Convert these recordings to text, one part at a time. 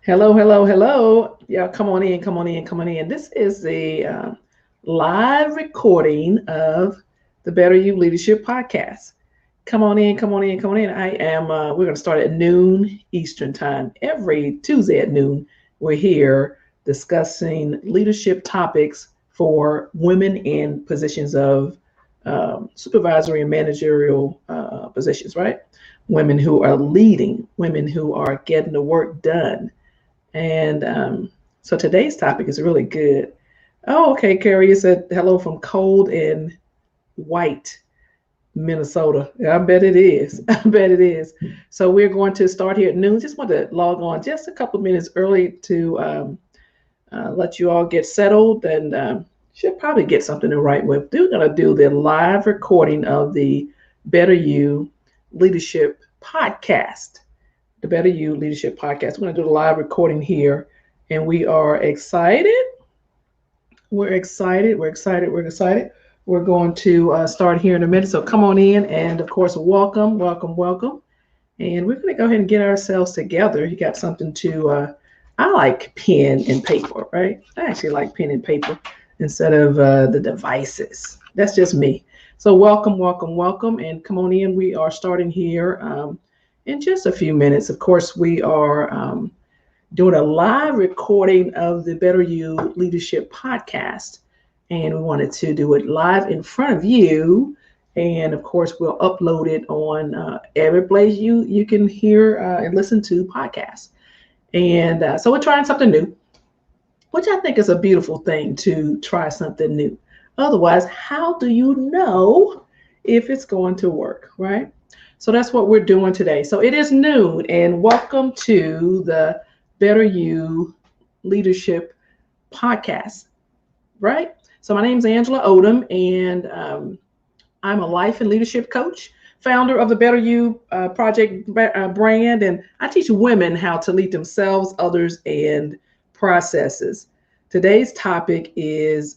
Hello, hello, hello. Yeah, come on in, come on in, come on in. This is the live recording of the Better You Leadership Podcast. Come on in, come on in, come on in. We're going to start at noon Eastern Time. Every Tuesday at noon, we're here discussing leadership topics for women in positions of supervisory and managerial positions, right? Women who are leading, women who are getting the work done and so today's topic is really good. Oh, okay, Carrie, you said hello from cold and white Minnesota. Yeah, I bet it is. I bet it is. So we're going to start here at noon. Just want to log on just a couple of minutes early to let you all get settled and should probably get something to write with. We're going to do the live recording of the Better You Leadership Podcast. The Better You Leadership Podcast. We're going to do a live recording here, and we are excited. We're excited. We're excited. We're excited. We're going to start here in a minute. So come on in, and of course, welcome, welcome, welcome. And we're going to go ahead and get ourselves together. You got something to. I like pen and paper, right? I actually like pen and paper instead of the devices. That's just me. So welcome, welcome, welcome, and come on in. We are starting here in just a few minutes. Of course, we are doing a live recording of the Better You Leadership Podcast, and we wanted to do it live in front of you. And of course, we'll upload it on every place you can hear and listen to podcasts. And so we're trying something new, which I think is a beautiful thing to try something new. Otherwise, how do you know if it's going to work, right? So that's what we're doing today. So it is noon, and welcome to the Better You Leadership Podcast, right? So my name is Angela Odom, and I'm a life and leadership coach, founder of the Better You Project brand, and I teach women how to lead themselves, others, and processes. Today's topic is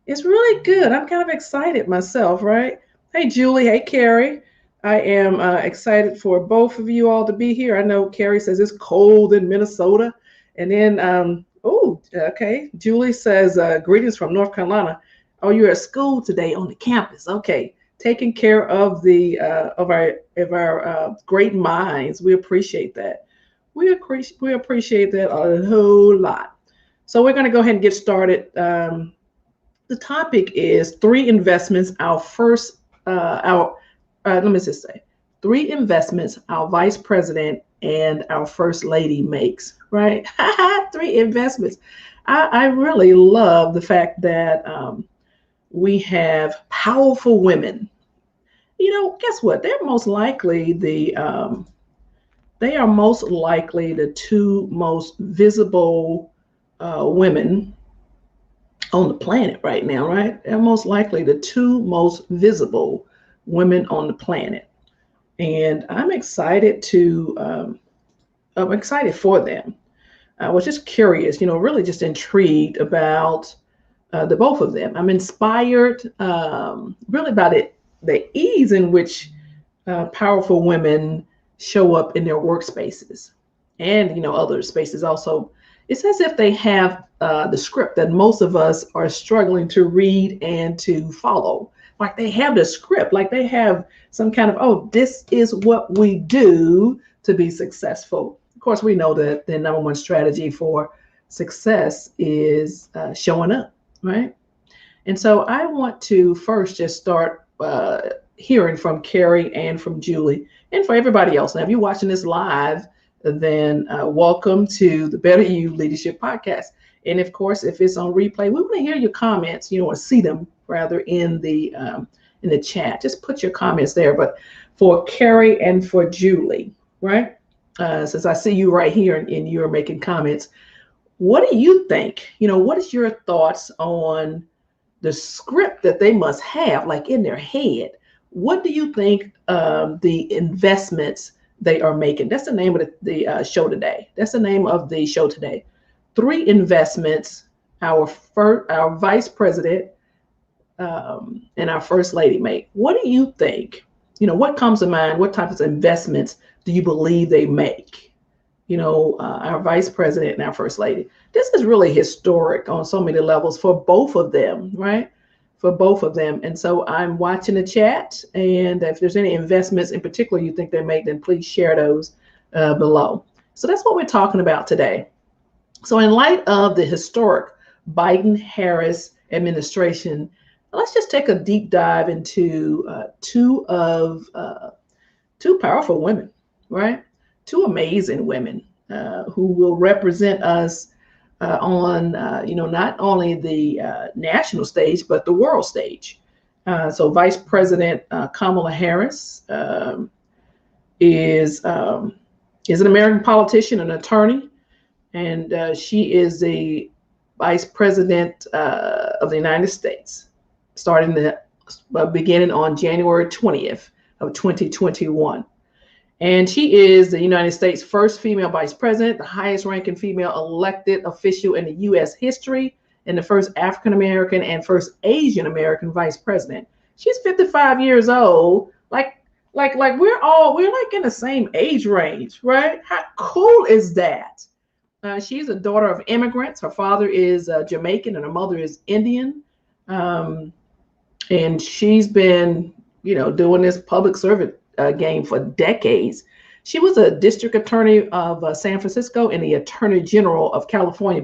it's really good. I'm kind of excited myself, right? Hey, Julie. Hey, Carrie. I am excited for both of you all to be here. I know Carrie says it's cold in Minnesota. And then, okay. Julie says, greetings from North Carolina. Oh, you're at school today on the campus. Okay. Taking care of the of our great minds. We appreciate that. We appreciate that a whole lot. So we're going to go ahead and get started. The topic is three investments. Let me just say, three investments our vice president and our first lady makes, right? Three investments. I really love the fact that we have powerful women. You know, guess what? They are most likely the two most visible women on the planet right now, right? They're most likely the two most visible women on the planet. And I'm excited for them. I was just curious, really just intrigued about the both of them. I'm inspired really by the ease in which powerful women show up in their workspaces and, other spaces also. It's as if they have the script that most of us are struggling to read and to follow. Like they have the script, like they have some kind of, oh, this is what we do to be successful. Of course, we know that the number one strategy for success is showing up, right? And so I want to first just start hearing from Carrie and from Julie and for everybody else. Now, if you're watching this live, then welcome to the Better You Leadership Podcast. And of course, if it's on replay, we want to hear your comments, or see them rather in the chat. Just put your comments there. But for Carrie and for Julie, right? Since I see you right here and you're making comments, what do you think? What is your thoughts on the script that they must have, like in their head? What do you think the investments they are making? That's the name of the show today. That's the name of the show today. Three investments our vice president and our first lady make. What do you think? What comes to mind? What types of investments do you believe they make? our vice president and our first lady. This is really historic on so many levels for both of them, right? For both of them. And so I'm watching the chat, and if there's any investments in particular you think they make, then please share those below. So that's what we're talking about today. So in light of the historic Biden-Harris administration, let's just take a deep dive into two powerful women, right? Two amazing women who will represent us on, not only the national stage, but the world stage. So Vice President Kamala Harris is an American politician, an attorney, and she is the Vice President of the United States, beginning on January 20th of 2021. And she is the United States' first female vice president, the highest ranking female elected official in the U.S. history, and the first African American and first Asian American vice president. She's 55 years old. Like we're like in the same age range, right? How cool is that? She's a daughter of immigrants. Her father is Jamaican and her mother is Indian. And she's been, doing this public servant game for decades. She was a district attorney of San Francisco and the attorney general of California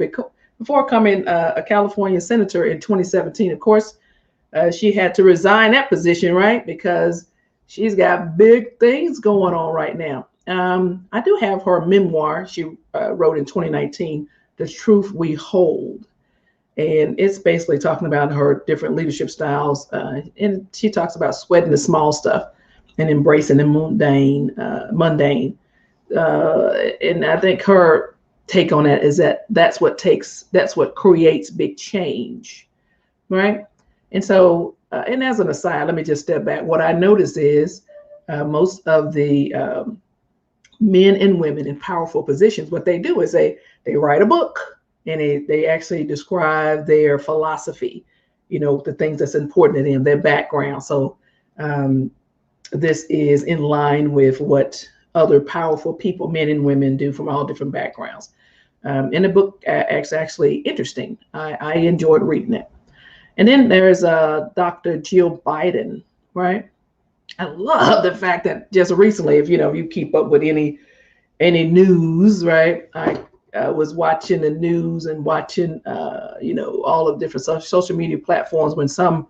before becoming a California senator in 2017. Of course, she had to resign that position, right? Because she's got big things going on right now. I do have her memoir she wrote in 2019, The Truth We Hold. And it's basically talking about her different leadership styles. And she talks about sweating the small stuff and embracing the mundane. And I think her take on that is that's what creates big change, right? And so, and as an aside, let me just step back. What I noticed is most of the men and women in powerful positions, what they do is they write a book and they actually describe their philosophy, the things that's important to them, their background. So this is in line with what other powerful people, men and women, do from all different backgrounds. And the book is actually interesting. I enjoyed reading it. And then there's Dr. Jill Biden, right? I love the fact that just recently, if you keep up with any news, right? I was watching the news and watching, all of different social media platforms when some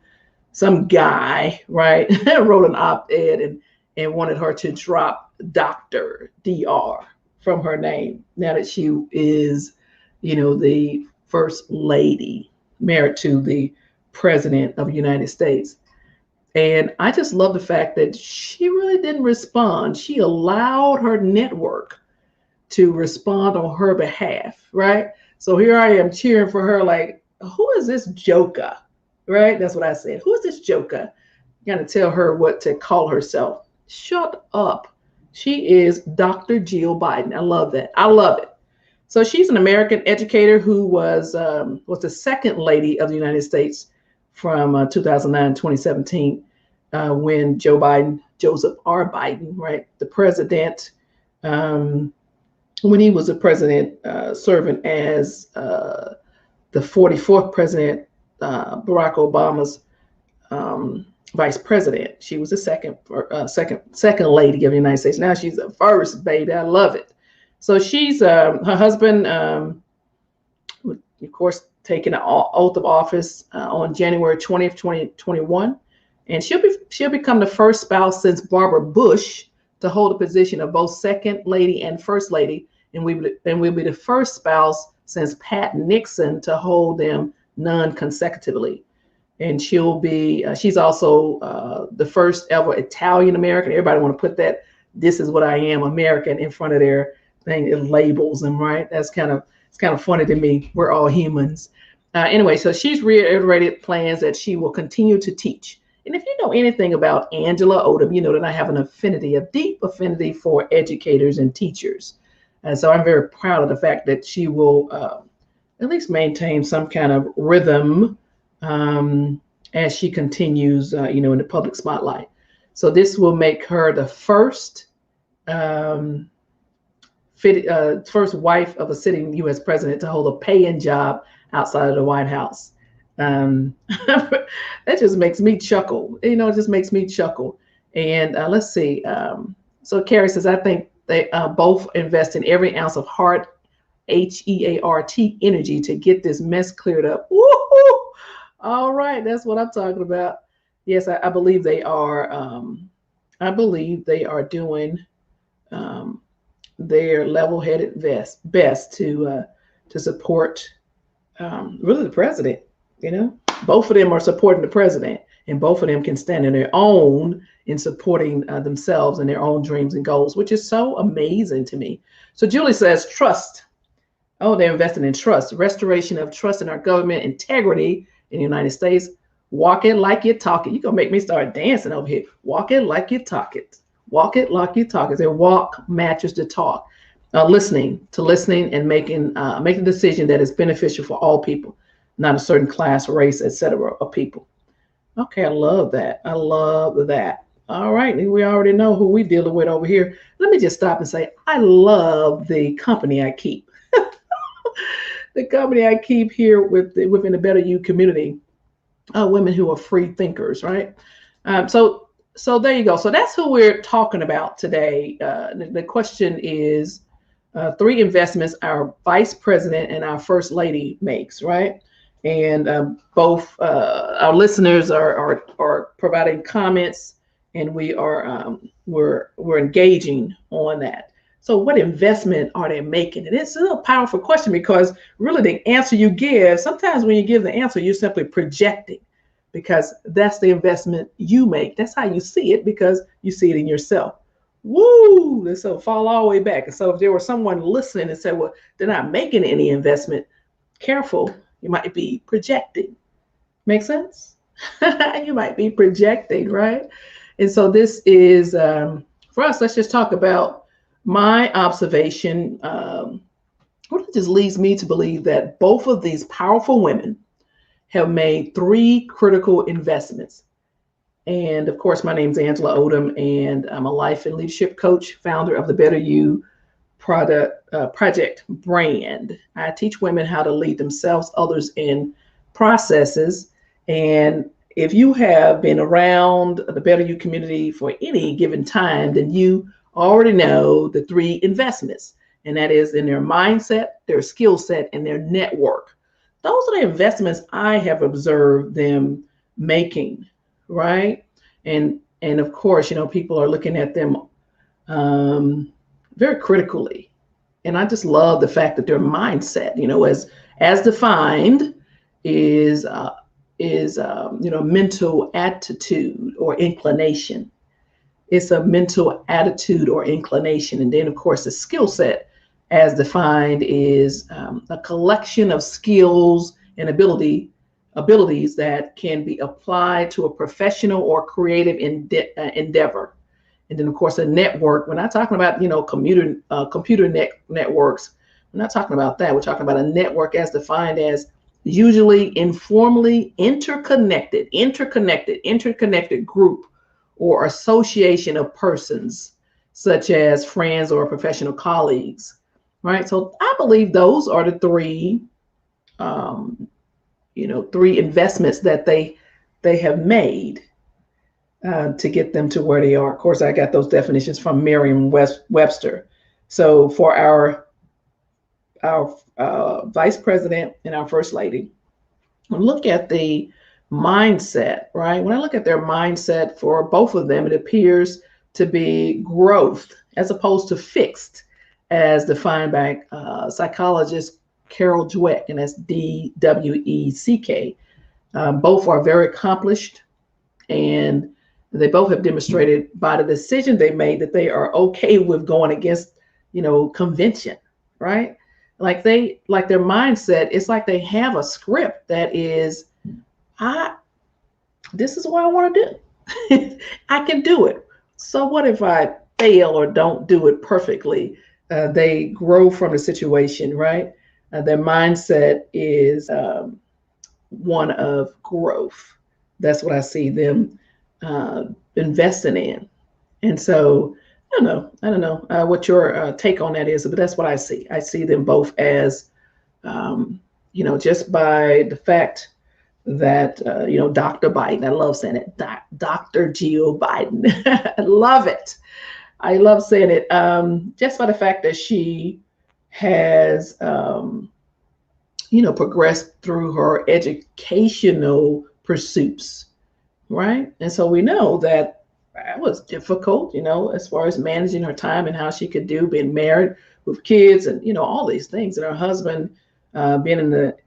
guy, right, wrote an op-ed and wanted her to drop Dr. Dr. from her name. Now that she is, the first lady married to the president of the United States. And I just love the fact that she really didn't respond. She allowed her network to respond on her behalf, right? So here I am cheering for her, like, who is this joker, right? That's what I said. Who is this joker? You got to tell her what to call herself. Shut up. She is Dr. Jill Biden. I love that. I love it. So she's an American educator who was the second lady of the United States from 2009 to 2017 when Joseph R. Biden, right, the president, when he was the president, serving as the 44th president, Barack Obama's vice president. She was the second lady of the United States. Now she's the first, baby. I love it. So she's her husband, of course, taking an oath of office on January 20th, 2021, and she'll become the first spouse since Barbara Bush to hold a position of both second lady and first lady, and we'll be the first spouse since Pat Nixon to hold them non-consecutively. And she's also the first ever Italian American. Everybody want to put that "this is what I am, American" in front of their thing. It labels them, right? It's kind of funny to me. We're all humans. Anyway, so she's reiterated plans that she will continue to teach. And if you know anything about Angela Odom, you know that I have a deep affinity for educators and teachers. And so I'm very proud of the fact that she will at least maintain some kind of rhythm as she continues, in the public spotlight. So this will make her the first first wife of a sitting U.S. president to hold a paying job outside of the White House. That just makes me chuckle. You know, it just makes me chuckle. And let's see. So Carrie says, I think they both invest in every ounce of HEART energy to get this mess cleared up. Woo-hoo! All right, that's what I'm talking about. Yes, I believe they are. I believe they are doing their level-headed best to support really the president. You know, both of them are supporting the president, and both of them can stand on their own in supporting themselves and their own dreams and goals, which is so amazing to me. So Julie says, trust. Oh, they're investing in trust, restoration of trust in our government, integrity in the United States. Walk it like you talk it. You're going to make me start dancing over here. Walk it like you talk it. Walk it like you talk it. Their walk matches the talk. Listening and making a decision that is beneficial for all people, not a certain class, race, etc. of people. Okay, I love that. I love that. All right, we already know who we're dealing with over here. Let me just stop and say, I love the company I keep. The company I keep here within the Better You community, women who are free thinkers, right? So there you go. So that's who we're talking about today. The question is 3 investments our vice president and our first lady makes, right? And both our listeners are providing comments, and we're engaging on that. So what investment are they making? And it's a powerful question, because really the answer you give, sometimes when you give the answer, you're simply projecting, because that's the investment you make. That's how you see it, because you see it in yourself. Woo! And so fall all the way back. And so if there was someone listening and said, well, they're not making any investment, careful, you might be projecting. Make sense? You might be projecting, right? And so this is, for us, let's just talk about my observation. What just leads me to believe that both of these powerful women have made 3 critical investments. And of course, my name is Angela Odom, and I'm a life and leadership coach, founder of the Better You project brand. I teach women how to lead themselves, others, in processes. And if you have been around the Better You community for any given time, then you already know the 3 investments, and that is in their mindset, their skill set, and their network. Those are the investments I have observed them making, right? And of course, you know, people are looking at them very critically. And I just love the fact that their mindset, you know, as defined, is mental attitude or inclination. It's a mental attitude or inclination. And then, of course, the skill set, as defined, is a collection of skills and abilities that can be applied to a professional or creative endeavor. And then, of course, a network. We're not talking about, you know, computer networks. We're not talking about that. We're talking about a network as defined as usually informally interconnected group or association of persons, such as friends or professional colleagues, right? So I believe those are the 3 investments that they have made to get them to where they are. Of course, I got those definitions from Merriam-Webster. So for our vice president and our first lady, look at the mindset, right? When I look at their mindset for both of them, it appears to be growth as opposed to fixed, as defined by psychologist Carol Dweck, and that's Dweck. Both are very accomplished, and they both have demonstrated by the decision they made that they are okay with going against, you know, convention, right? Like their mindset, it's like they have a script that is, this is what I want to do. I can do it. So what if I fail or don't do it perfectly? They grow from the situation, right? Their mindset is one of growth. That's what I see them investing in. And so I don't know what your take on that is, but that's what I see. I see them both as, um, just by the fact that, Dr. Biden, I love saying it, Dr. Jill Biden. I love it. I love saying it, just by the fact that she has, progressed through her educational pursuits, right? And so we know that that was difficult, as far as managing her time and how she could do being married with kids and all these things, and her husband being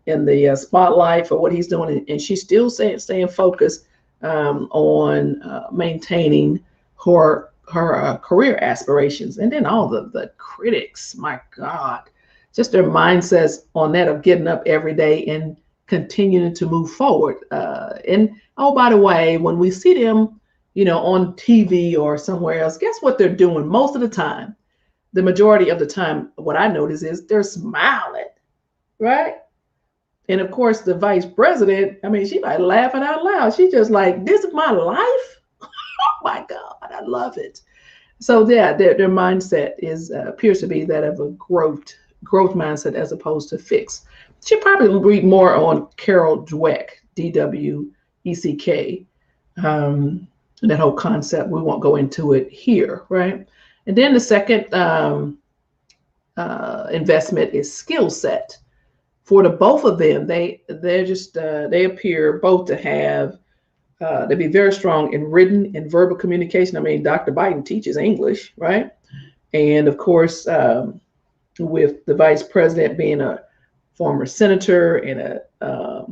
in the spotlight for what he's doing, and she's still staying focused on maintaining her career aspirations. And then all the critics, my God, just their mindsets on that of getting up every day and continuing to move forward. And oh, by the way, when we see them, on TV or somewhere else, guess what they're doing most of the time? The majority of the time, what I notice is they're smiling, right? And of course, the vice president, I mean, she like laughing out loud. She just like, this is my life. Oh my God, I love it. So yeah, their mindset is appears to be that of a growth mindset as opposed to fixed. She probably read more on Carol Dweck, Dweck, that whole concept. We won't go into it here, right? And then the second investment is skill set. For the both of them, they appear both to have they be very strong in written and verbal communication. I mean, Dr. Biden teaches English, right? And of course, with the vice president being a former senator and a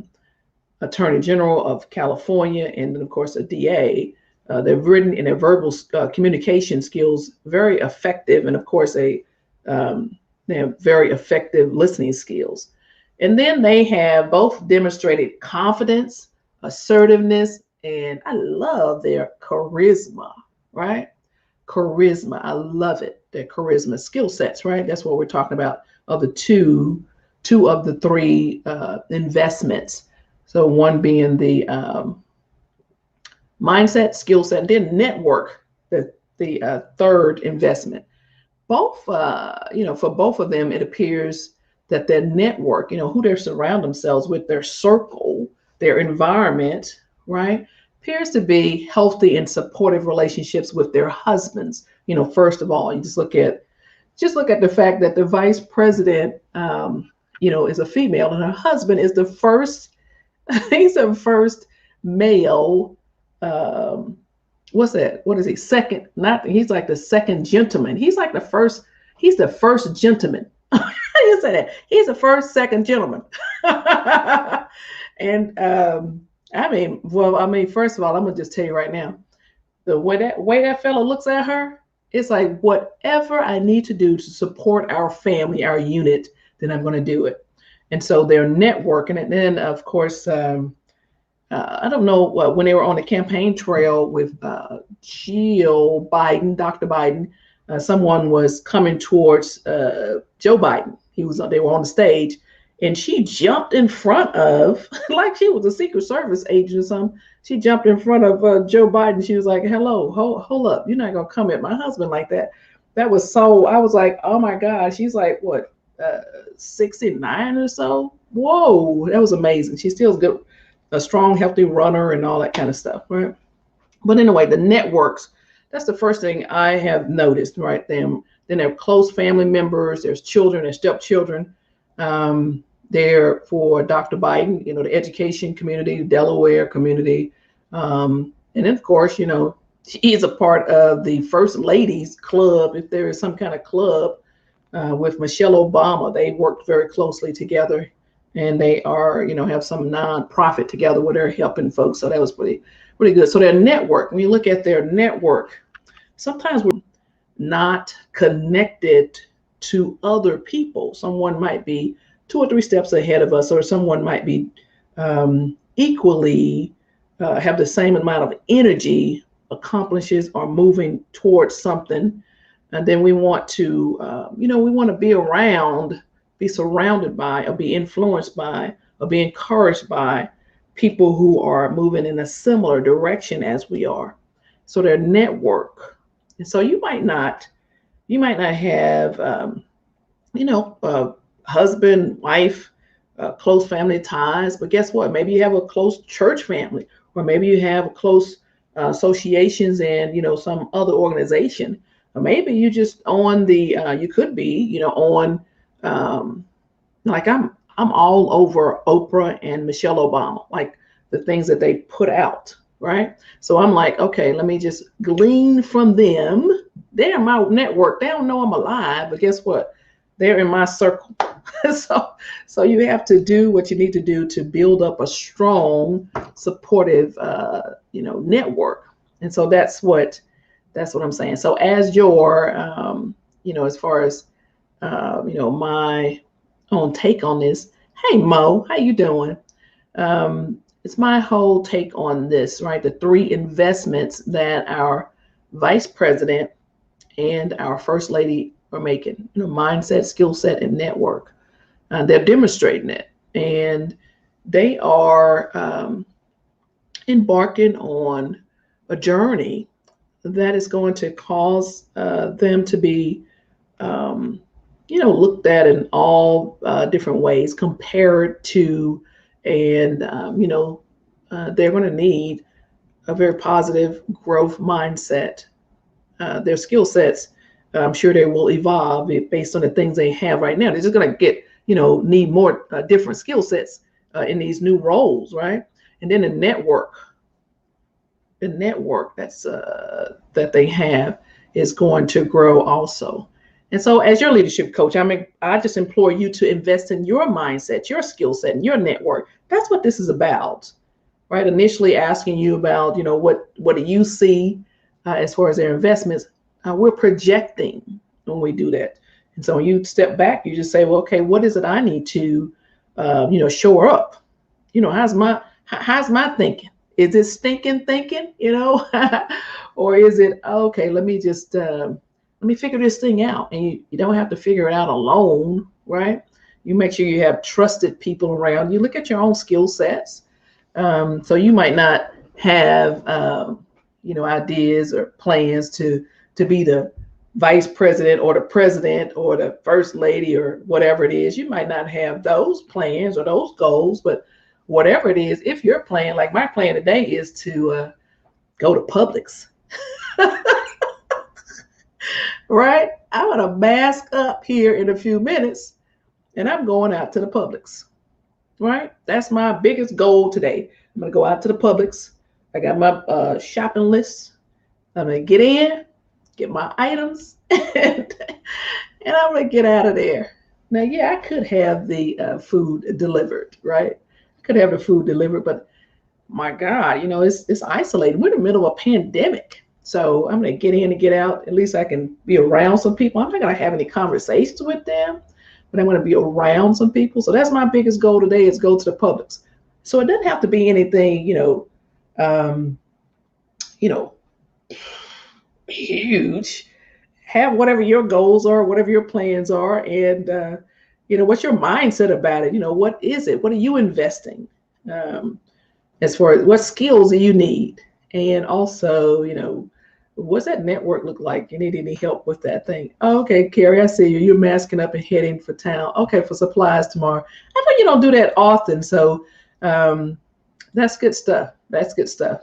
attorney general of California, and then of course a DA, their written and their verbal communication skills very effective, and of course they have very effective listening skills. And then they have both demonstrated confidence, assertiveness, and I love their charisma, right? Charisma, I love it. Their charisma skill sets, right? That's what we're talking about. Of the two of the three investments. So one being the mindset, skill set, and then network, the third investment. Both, for both of them, it appears that their network, who they surround themselves with, their circle, their environment, right, appears to be healthy and supportive relationships with their husbands. First of all, you just look at the fact that the vice president, is a female, and her husband is the first. He's the first male. What's that? What is he? Second? Not. He's like the second gentleman. He's like the first. He's the first gentleman. You say that. He's the first, second gentleman. And first of all, I'm gonna just tell you right now, the way that fellow looks at her, it's like whatever I need to do to support our family, our unit, then I'm gonna do it. And so they're networking, and then of course, I don't know when they were on the campaign trail with Jill Biden, Dr. Biden, someone was coming towards Joe Biden. They were on the stage, and she jumped in front of, like she was a Secret Service agent or something. She jumped in front of Joe Biden. She was like, "Hello, hold up, you're not gonna come at my husband like that." That was so. I was like, "Oh my God!" She's like, what, 69 or so? Whoa, that was amazing. She's still good, a strong, healthy runner, and all that kind of stuff, right? But anyway, the networks. That's the first thing I have noticed, right? Then there are close family members. There's children and stepchildren. There for Dr. Biden, the education community, Delaware community. And then, of course, she is a part of the First Ladies Club, if there is some kind of club, with Michelle Obama. They worked very closely together, and they are, have some nonprofit together where they're helping folks. So that was pretty good. So their network, when you look at their network, sometimes we're not connected to other people. Someone might be 2 or 3 steps ahead of us, or someone might be equally have the same amount of energy, accomplishes, or moving towards something. And then we want to, we want to be surrounded by, or be influenced by, or be encouraged by people who are moving in a similar direction as we are. So their network. And so you might not You might not have, husband, wife, close family ties, but guess what? Maybe you have a close church family, or maybe you have close associations and some other organization, or maybe you just on the you could be on um, like I'm all over Oprah and Michelle Obama, like the things that they put out, right? So I'm like, okay, let me just glean from them. They're my network. They don't know I'm alive, but guess what? They're in my circle. so so you have to do what you need to do to build up a strong, supportive network. And so that's what I'm saying. So as your as far as my own take on this. Hey Mo, how you doing? It's my whole take on this, right? The three investments that our vice president and our first lady are making. Mindset, skill set, and network. They're demonstrating it, and they are embarking on a journey that is going to cause them to be looked at in all different ways, compared to, and they're going to need a very positive growth mindset. Their skill sets, I'm sure they will evolve based on the things they have right now. They're just going to get, need more different skill sets in these new roles, right? And then the network that they have is going to grow also. And so, as your leadership coach, I just implore you to invest in your mindset, your skill set, and your network. That's what this is about, right? Initially asking you about, what do you see as far as their investments? We're projecting when we do that. And so when you step back, you just say, well, okay, what is it I need to, shore up? How's my thinking? Is it stinking thinking, or is it okay? Let me figure this thing out, and you don't have to figure it out alone, right? You make sure you have trusted people around. You look at your own skill sets. So you might not have ideas or plans to be the vice president or the president or the first lady or whatever it is. You might not have those plans or those goals, but whatever it is, if your plan, like my plan today, is to go to Publix, right? I'm gonna mask up here in a few minutes, and I'm going out to the Publix, right? That's my biggest goal today. I'm gonna go out to the Publix. I got my shopping list. I'm gonna get in, get my items, and I'm gonna get out of there. Now, yeah, I could have the food delivered, right? I could have the food delivered, but my God, it's isolated. We're in the middle of a pandemic. So I'm gonna get in and get out. At least I can be around some people. I'm not gonna have any conversations with them, but I'm gonna be around some people. So that's my biggest goal today, is go to the Publix. So it doesn't have to be anything, um, you know, huge. Have whatever your goals are, whatever your plans are, and what's your mindset about it? What is it? What are you investing? As far as what skills do you need, and also, what's that network look like? You need any help with that thing? Oh, okay, Carrie, I see you. You're masking up and heading for town. Okay, for supplies tomorrow. I know you don't do that often, so that's good stuff. That's good stuff.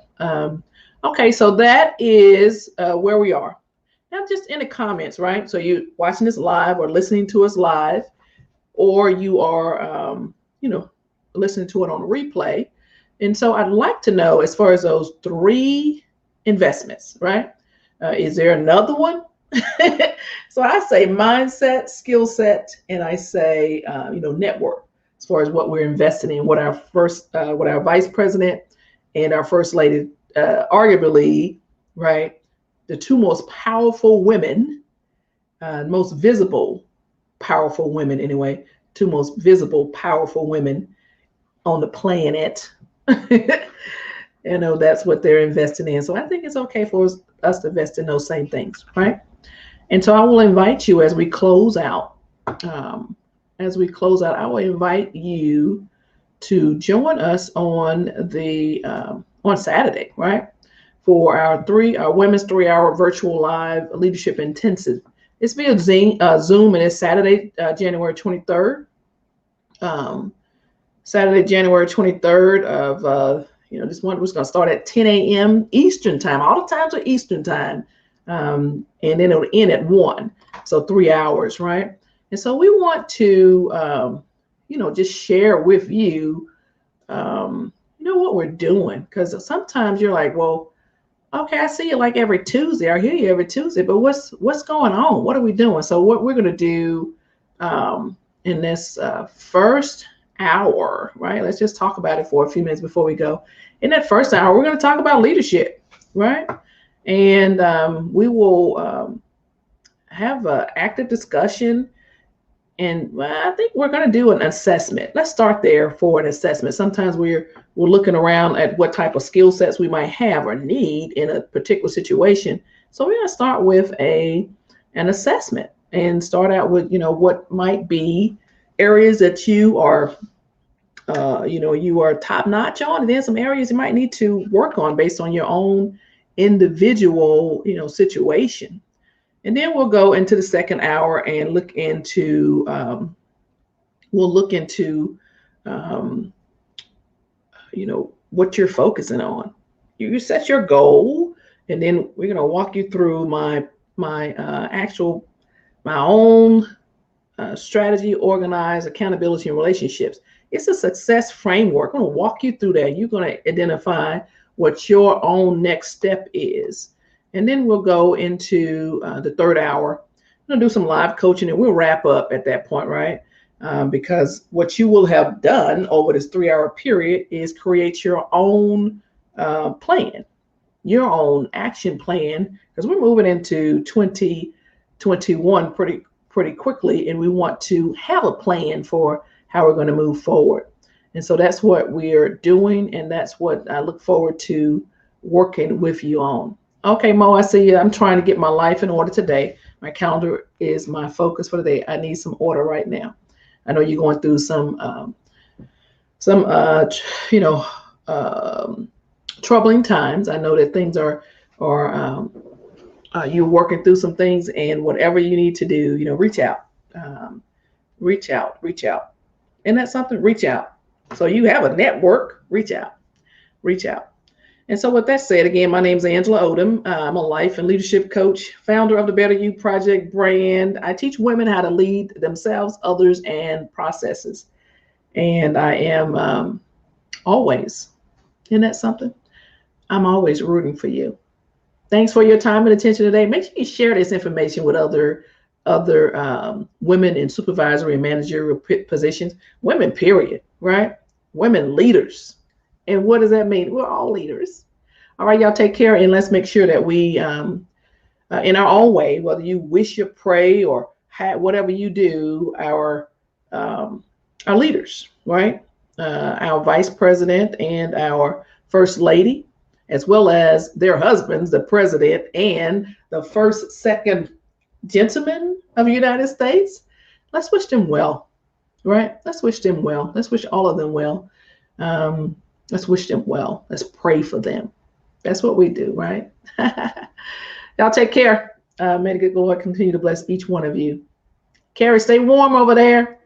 Okay, so that is where we are. Now, just in the comments, right? So you watching this live or listening to us live, or you are, listening to it on replay. And so I'd like to know, as far as those three investments, right? Is there another one? So I say mindset, skill set, and I say, network, as far as what we're investing in, what our vice president and our first lady, arguably, right, the two most powerful women, most visible, powerful women anyway, two most visible, powerful women on the planet. That's what they're investing in. So I think it's okay for us to invest in those same things, right? And so I will invite you as we close out. I will invite you to join us on Saturday, right? For our women's 3-hour virtual live leadership intensive. It's via Zoom, and it's Saturday, January 23rd. Saturday, January 23rd of, this one was going to start at 10 a.m. Eastern time. All the times are Eastern time. And then it'll end at 1. So 3 hours, right? And so we want to, just share with you, what we're doing. Because sometimes you're like, well, okay, I see you like every Tuesday. I hear you every Tuesday, but what's going on? What are we doing? So what we're going to do in this first hour, right? Let's just talk about it for a few minutes before we go. In that first hour, we're going to talk about leadership, right? And we will have an active discussion. And I think we're going to do an assessment. Let's start there for an assessment. Sometimes we're looking around at what type of skill sets we might have or need in a particular situation. So we're going to start with an assessment and start out with, what might be areas that you are, you are top notch on, and then some areas you might need to work on based on your own individual, situation. And then we'll go into the second hour and look into, what you're focusing on. You set your goal, and then we're going to walk you through my own strategy, organize, accountability, and relationships. It's a success framework. I'm going to walk you through that. You're going to identify what your own next step is. And then we'll go into the third hour. I'm going to do some live coaching, and we'll wrap up at that point, right? Because what you will have done over this 3-hour period is create your own plan, your own action plan, because we're moving into 2021 pretty quickly, and we want to have a plan for how we're going to move forward. And so that's what we're doing, and that's what I look forward to working with you on. Okay, Mo, I see you. I'm trying to get my life in order today. My calendar is my focus for the day. I need some order right now. I know you're going through some troubling times. I know that things are you're working through some things, and whatever you need to do, reach out, reach out. And that's something, reach out. So you have a network, reach out. And so with that said, again, my name is Angela Odom. I'm a life and leadership coach, founder of the Better You Project brand. I teach women how to lead themselves, others, and processes. And I am always, isn't that something? I'm always rooting for you. Thanks for your time and attention today. Make sure you share this information with other women in supervisory and managerial positions. Women, period, right? Women leaders. And what does that mean? We're all leaders. All right, y'all, take care, and let's make sure that we, in our own way, whether you wish or pray or whatever you do, our leaders, right? Our vice president and our first lady, as well as their husbands, the president and the first, second gentleman of the United States. Let's wish them well, right? Let's wish them well. Let's wish all of them well. Let's wish them well. Let's pray for them. That's what we do, right? Y'all take care. May the good Lord continue to bless each one of you. Carrie, stay warm over there.